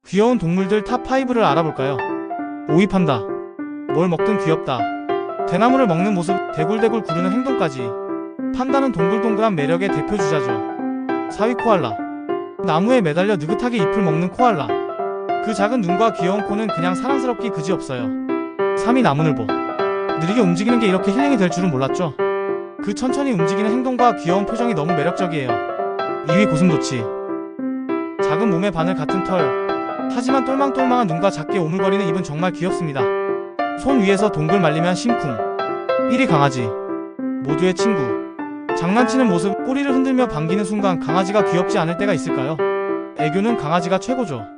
귀여운 동물들 탑5를 알아볼까요? 5위 판다. 뭘 먹든 귀엽다. 대나무를 먹는 모습, 대굴대굴 구르는 행동까지. 판다는 동글동글한 매력의 대표주자죠. 4위 코알라. 나무에 매달려 느긋하게 잎을 먹는 코알라. 그 작은 눈과 귀여운 코는 그냥 사랑스럽기 그지없어요. 3위 나무늘보. 느리게 움직이는 게 이렇게 힐링이 될 줄은 몰랐죠. 그 천천히 움직이는 행동과 귀여운 표정이 너무 매력적이에요. 2위 고슴도치. 작은 몸에 바늘 같은 털, 하지만 똘망똘망한 눈과 작게 오물거리는 입은 정말 귀엽습니다. 손 위에서 동글 말리면 심쿵. 1위 강아지. 모두의 친구. 장난치는 모습, 꼬리를 흔들며 반기는 순간 강아지가 귀엽지 않을 때가 있을까요? 애교는 강아지가 최고죠.